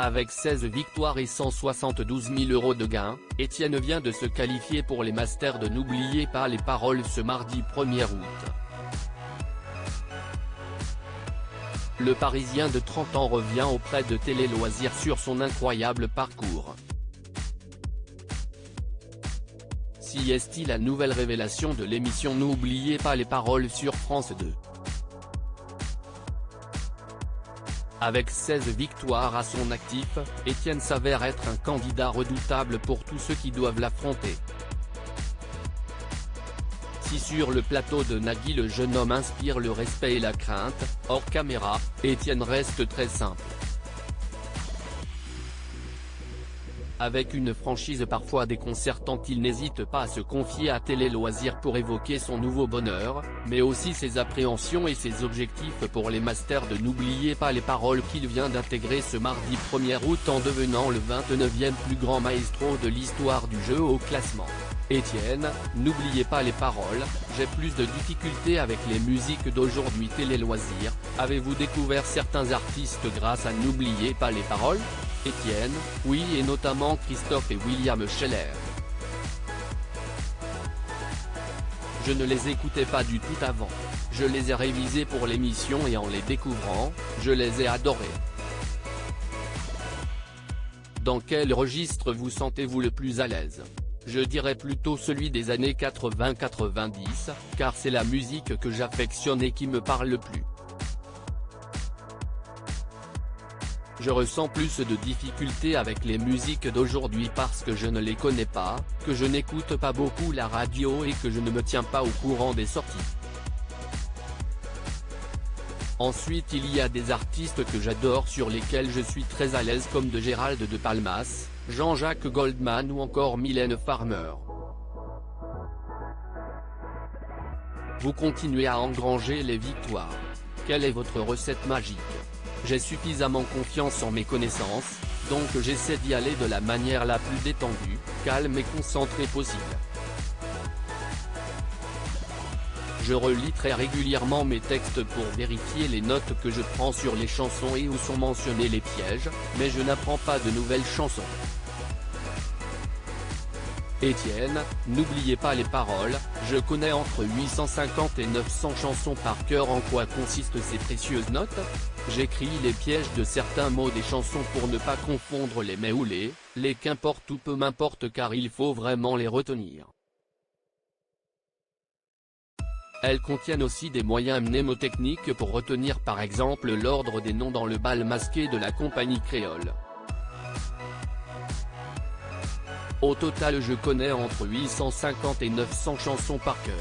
Avec 16 victoires et 172 000 € de gains, Etienne vient de se qualifier pour les Masters de N'oubliez pas les paroles ce mardi 1er août. Le Parisien de 30 ans revient auprès de Télé Loisirs sur son incroyable parcours. Si est-il la nouvelle révélation de l'émission N'oubliez pas les paroles sur France 2. Avec 16 victoires à son actif, Etienne s'avère être un candidat redoutable pour tous ceux qui doivent l'affronter. Si sur le plateau de Nagui le jeune homme inspire le respect et la crainte, hors caméra, Etienne reste très simple. Avec une franchise parfois déconcertante, il n'hésite pas à se confier à Télé Loisirs pour évoquer son nouveau bonheur, mais aussi ses appréhensions et ses objectifs pour les Masters de N'oubliez pas les paroles qu'il vient d'intégrer ce mardi 1er août en devenant le 29e plus grand maestro de l'histoire du jeu au classement. Etienne, n'oubliez pas les paroles, j'ai plus de difficultés avec les musiques d'aujourd'hui. Télé Loisirs, avez-vous découvert certains artistes grâce à N'oubliez pas les paroles? Etienne, oui, et notamment Christophe et William Scheller. Je ne les écoutais pas du tout avant. Je les ai révisés pour l'émission et en les découvrant, je les ai adorés. Dans quel registre vous sentez-vous le plus à l'aise? Je dirais plutôt celui des années 80-90, car c'est la musique que j'affectionne et qui me parle le plus. Je ressens plus de difficultés avec les musiques d'aujourd'hui parce que je ne les connais pas, que je n'écoute pas beaucoup la radio et que je ne me tiens pas au courant des sorties. Ensuite il y a des artistes que j'adore sur lesquels je suis très à l'aise comme de Gérald de Palmas, Jean-Jacques Goldman ou encore Mylène Farmer. Vous continuez à engranger les victoires. Quelle est votre recette magique? J'ai suffisamment confiance en mes connaissances, donc j'essaie d'y aller de la manière la plus détendue, calme et concentrée possible. Je relis très régulièrement mes textes pour vérifier les notes que je prends sur les chansons et où sont mentionnés les pièges, mais je n'apprends pas de nouvelles chansons. Etienne, n'oubliez pas les paroles, je connais entre 850 et 900 chansons par cœur. En quoi consistent ces précieuses notes? J'écris les pièges de certains mots des chansons pour ne pas confondre les mais ou les qu'importe ou peu m'importe car il faut vraiment les retenir. Elles contiennent aussi des moyens mnémotechniques pour retenir par exemple l'ordre des noms dans le bal masqué de la compagnie créole. Au total je connais entre 850 et 900 chansons par cœur.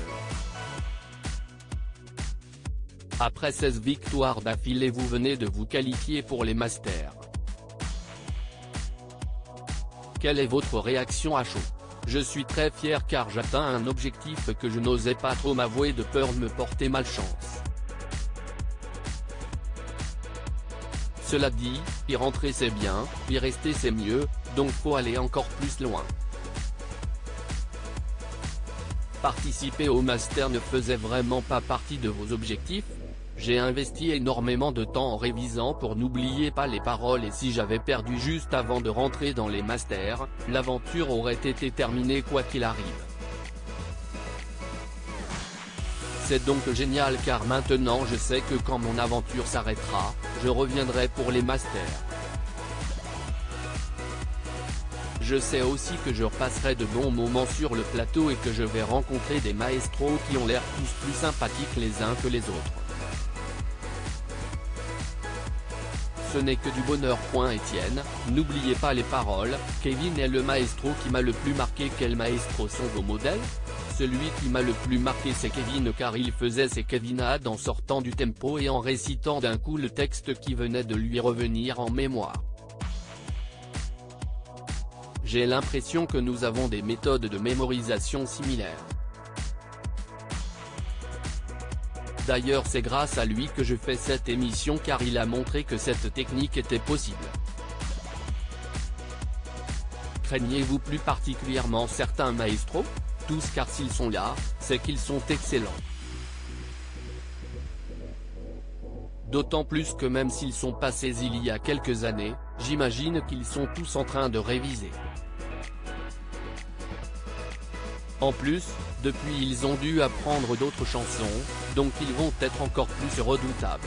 Après 16 victoires d'affilée vous venez de vous qualifier pour les Masters. Quelle est votre réaction à chaud? Je suis très fier car j'atteins un objectif que je n'osais pas trop m'avouer de peur de me porter malchance. Cela dit, y rentrer c'est bien, y rester c'est mieux, donc faut aller encore plus loin. Participer au Master ne faisait vraiment pas partie de vos objectifs? J'ai investi énormément de temps en révisant pour N'oubliez pas les paroles et si j'avais perdu juste avant de rentrer dans les Masters, l'aventure aurait été terminée quoi qu'il arrive. C'est donc génial car maintenant je sais que quand mon aventure s'arrêtera, je reviendrai pour les Masters. Je sais aussi que je repasserai de bons moments sur le plateau et que je vais rencontrer des maestros qui ont l'air tous plus sympathiques les uns que les autres. Ce n'est que du bonheur. Etienne, n'oubliez pas les paroles, Kevin est le maestro qui m'a le plus marqué. Quels maestros sont vos modèles? Celui qui m'a le plus marqué c'est Kevin car il faisait ses kevinades en sortant du tempo et en récitant d'un coup le texte qui venait de lui revenir en mémoire. J'ai l'impression que nous avons des méthodes de mémorisation similaires. D'ailleurs c'est grâce à lui que je fais cette émission car il a montré que cette technique était possible. Craignez-vous plus particulièrement certains maestros? Tous car s'ils sont là, c'est qu'ils sont excellents. D'autant plus que même s'ils sont passés il y a quelques années, j'imagine qu'ils sont tous en train de réviser. En plus, depuis ils ont dû apprendre d'autres chansons, donc ils vont être encore plus redoutables.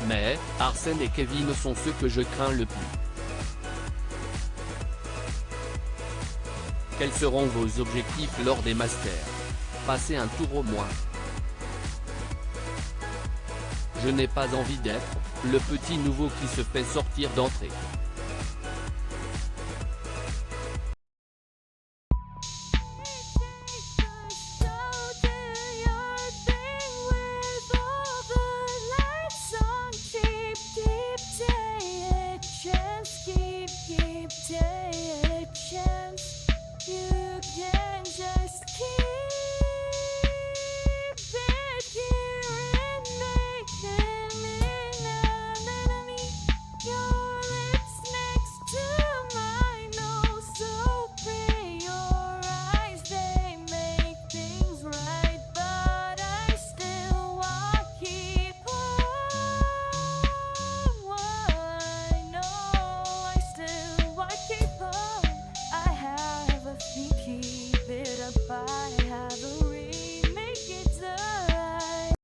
Mais, Arsène et Kevin sont ceux que je crains le plus. Quels seront vos objectifs lors des Masters? Passez un tour au moins. Je n'ai pas envie d'être le petit nouveau qui se fait sortir d'entrée.